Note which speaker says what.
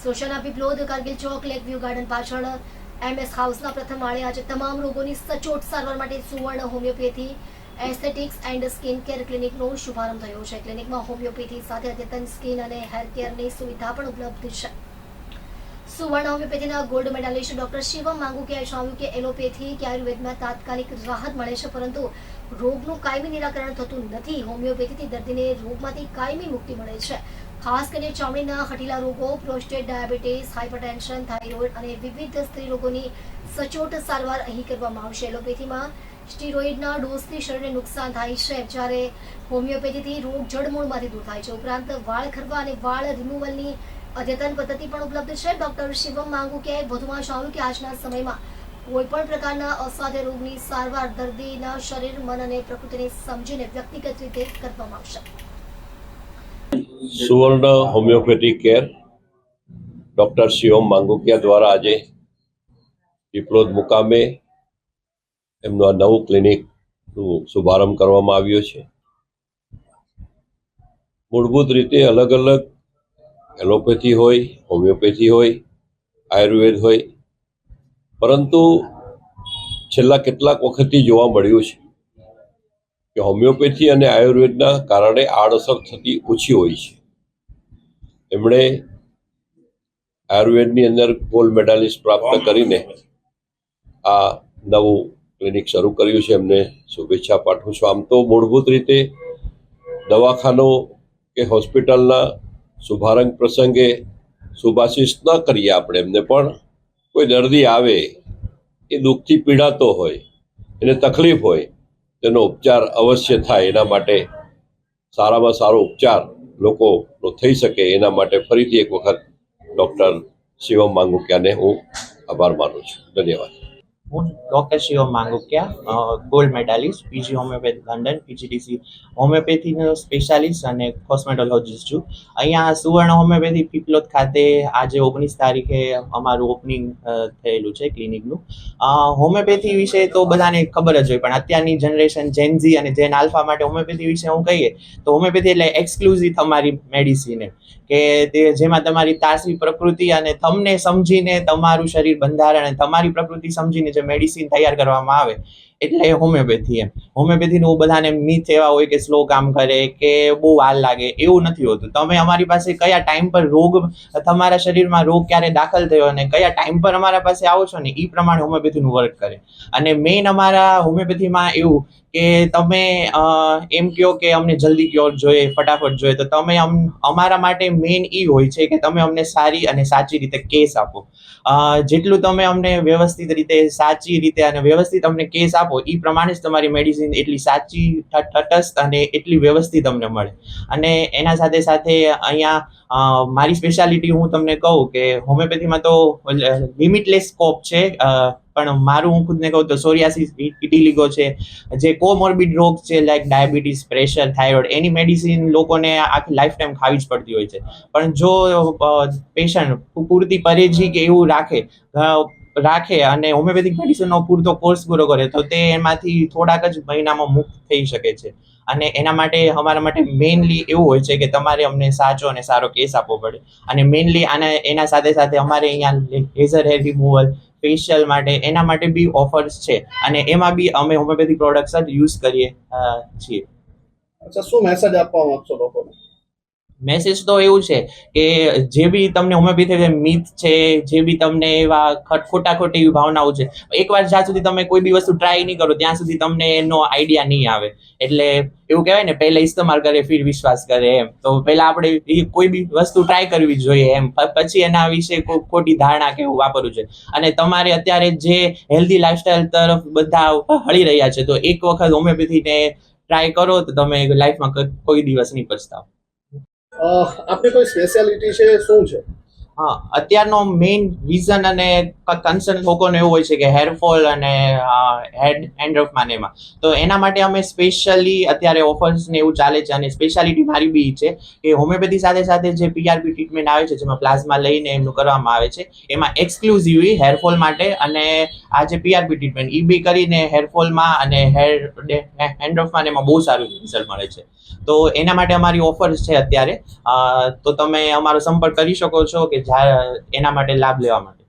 Speaker 1: સોશિયાના પીપલોદ કારગિલ ચોક lake view garden પાછળ MS હાઉસના પ્રથમ માળે આજે તમામ રોગોની સચોટ સારવાર માટે સુવર્ણ હોમિયોપેથી એસ્થેટિક્સ એન્ડ સ્કિન કેર ક્લિનિકનો શુભારંભ થયો છે. ક્લિનિકમાં હોમિયોપેથી સાથે અદ્યતન સ્કિન અને હેર કેરની સુવિધા પણ ઉપલબ્ધ છે. સુવર્ણ હોમિયોપેથીના ગોલ્ડ મેડાલિસ્ટ ડોક્ટર શિવમ માંગુકિયાએ જણાવ્યું કે એલોપેથી કે આયુર્વેદમાં તાત્કાલિક રાહત મળે છે, પરંતુ રોગનું કાયમી નિરાકરણ થતું નથી. હોમિયોપેથીથી દર્દીને રોગમાંથી કાયમી મુક્તિ મળે છે. ખાસ કરીને ચામડીના હઠીલા રોગો, પ્રોસ્ટેટ, ડાયાબિટીસ, હાઇપરટેન્શન, થાઇરોઇડ અને વિવિધ સ્ત્રી રોગોની સચોટ સારવાર અહીં કરવામાં આવશે. એલોપેથીમાં સ્ટીરોઇડના ડોઝથી શરીરને નુકસાન થાય છે, જ્યારે હોમિયોપેથીથી રોગ જડમૂળમાંથી દૂર થાય છે. ઉપરાંત વાળ ખરવા અને વાળ રિમૂવલની અદ્યતન પદ્ધતિ પણ ઉપલબ્ધ છે. ડોક્ટર શિવમ માંગુકિયાએ વધુમાં જણાવ્યું કે આજના સમયમાં કોઈપણ પ્રકારના અસાધ્ય રોગની સારવાર દર્દીના શરીર, મન અને પ્રકૃતિને સમજીને વ્યક્તિગત રીતે કરવામાં આવશે.
Speaker 2: સુવર્ણ homeopathic care doctor Shivam Mangukiya દ્વારા આજે પીપલોદ મુકામે એમનું આ નવું ક્લિનિકનું શુભારંભ કરવામાં આવ્યો છે. મૂળભૂત રીતે અલગ અલગ એલોપેથી હોય, હોમિયોપેથી હોય, આયુર્વેદ હોય, પરંતુ છેલ્લા કેટલાક વખતથી જોવા મળ્યું છે કે હોમિયોપેથી અને આયુર્વેદના કારણે આડઅસર થતી ઓછી હોય છે. એમણે આયુર્વેદની અંદર ગોલ્ડ મેડાલિસ્ટ પ્રાપ્ત કરીને આ નવું ક્લિનિક શરૂ કર્યું છે. એમને શુભેચ્છા પાઠવું છું. આમ તો મૂળભૂત રીતે દવાખાનો કે હોસ્પિટલના શુભારંભ પ્રસંગે શુભાશીષ ન કરીએ આપણે એમને, પણ કોઈ દર્દી આવે એ દુઃખથી પીડાતો હોય, એને તકલીફ હોય, તેનો ઉપચાર અવશ્ય થાય. એના માટે સારામાં સારો ઉપચાર લોકોનો થઈ શકે એના માટે ફરીથી એક વખત ડૉક્ટર શિવમ માંગુકિયાને હું આભાર માનું છું. ધન્યવાદ.
Speaker 3: હું doctor Shivam Mangukiya, gold medalist, PG homeopath London, PGDC હોમિયોપેથીનો સ્પેશિયાલિસ્ટ અને કોસ્મેટોલોજીસ્ટ છું. અહીંયા સુવર્ણ હોમિયોપેથી પીપલોદ ખાતે આજે 19 તારીખે અમારું ઓપનિંગ થયેલું છે ક્લિનિકનું. હોમિયોપેથી વિશે તો બધાને ખબર જ હોય, પણ અત્યારની જનરેશન જેન ઝી અને જેન આલ્ફા માટે હોમિયોપેથી વિશે હું કહીએ તો હોમિયોપેથી એટલે એક્સક્લુઝિવ તમારી મેડિસિન, કે તે જેમાં તમારી તાસી પ્રકૃતિ અને તમને સમજીને તમારું શરીર બંધારણ અને તમારી પ્રકૃતિ સમજીને જે મેડિસિન તૈયાર કરવામાં આવે એટલે હોમિયોપેથી. હોમિયોપેથીનું બધાને મિથ એવા હોય કે સ્લો કામ કરે કે બહુ વાર લાગે, એવું નથી હોતું. તમે અમારી પાસે કયા ટાઈમ પર રોગ, તમારા શરીરમાં રોગ ક્યારે દાખલ થયો અને કયા ટાઈમ પર અમારા પાસે આવો છો ને એ પ્રમાણે હોમિયોપેથીનું વર્ક કરે. અને મેઇન અમારા હોમિયોપેથીમાં એવું કે તમે એમ કહો કે અમને જલ્દી ક્યોર જોઈએ, ફટાફટ જોઈએ, તો તમે અમારા માટે મેઇન એ હોય છે કે તમે અમને સારી અને સાચી રીતે કેસ આપો. જેટલું તમે અમને વ્યવસ્થિત રીતે, સાચી રીતે અને વ્યવસ્થિત અમને કેસ આપો એ પ્રમાણે જ તમારી મેડિસિન એટલી સાચી, તટસ્થ અને એટલી વ્યવસ્થિત અમને મળે. અને એના સાથે સાથે અહીંયા મારી સ્પેશિયાલિટી હું તમને કહું કે હોમિયોપેથીમાં તો લિમિટલેસ સ્કોપ છે, પણ મારું હું ખુદને કહું તો સોરિયાસિસ, વિટિલિગો છે, જે કોમોર્બિડ રોગ છે લાઈક ડાયાબિટીસ, પ્રેશર, થાઇરોઇડ, એની મેડિસિન લોકોને આખી લાઈફ ટાઈમ ખાવી જ પડતી હોય છે. પણ જો પેશન્ટ પૂરતી પરેજી કે એવું રાખે અને હોમિયોપેથિક મેડિસિનનો પૂરતો કોર્સ પૂરો કરે તો તે એમાંથી થોડાક જ મહિનામાં મુક્ત થઈ શકે છે. અને એના માટે અમારા માટે મેઇનલી એવું હોય છે કે તમારે અમને સાચો અને સારો કેસ આપવો પડે. અને મેઇનલી એના સાથે સાથે અમારે અહીંયા લેઝર હેર રિમૂવલ, ફેશિયલ માટે એના માટે બી ઓફર્સ છે, અને એમાં બી અમે હોમિયોપેથિક પ્રોડક્ટ્સ જ યુઝ કરીએ છીએ.
Speaker 4: અચ્છા, શું મેસેજ આપવા માંગશો લોકોને?
Speaker 3: મેસેજ તો એવું છે કે જે બી તમને હોમિયોપેથી મિથ છે, જે બી તમને એવા ખોટી એવી ભાવનાઓ છે, એકવાર જ્યાં સુધી તમે કોઈ બી વસ્તુ ટ્રાય નહીં કરો ત્યાં સુધી તમને એનો આઈડિયા નહીં આવે. એટલે એવું કહેવાય ને, પહેલા ઇસ્તેમાલ કરે ફિર વિશ્વાસ કરે એમ. તો પહેલા આપણે કોઈ બી વસ્તુ ટ્રાય કરવી જોઈએ એમ, પછી એના વિશે ખોટી ધારણા કે એવું વાપરવું જોઈએ. અને તમારે અત્યારે જે હેલ્ધી લાઈફસ્ટાઈલ તરફ બધા હળી રહ્યા છે, તો એક વખત હોમિયોપેથીને ટ્રાય કરો તો તમે લાઈફમાં કોઈ દિવસ નહીં પછતાવો.
Speaker 4: આપની કોઈ સ્પેશિયાલિટી છે, શું છે?
Speaker 3: હા, અત્યારનો મેઇન રીઝન અને કન્સર્ન લોકોને એવું હોય છે કે હેરફોલ અને હેન્ડ્રફમાં એમાં, તો એના માટે અમે સ્પેશિયલી અત્યારે ઓફર્સ ને એવું ચાલે છે. અને સ્પેશિયાલિટી મારી બી છે કે હોમિયોપેથી સાથે સાથે જે PRP ટ્રીટમેન્ટ આવે છે, જેમાં પ્લાઝમા લઈને એમનું કરવામાં આવે છે, એમાં એક્સક્લુઝિવલી હેરફોલ માટે અને આ જે PRP ટ્રીટમેન્ટ એ બી કરીને હેરફોલમાં અને હેન્ડ્રફમાં એમાં બહુ સારું રિઝલ્ટ મળે છે. તો એના માટે અમારી ઓફર્સ છે અત્યારે. તો તમે અમારો સંપર્ક કરી શકો છો કે એના માટે લાભ લેવા માટે.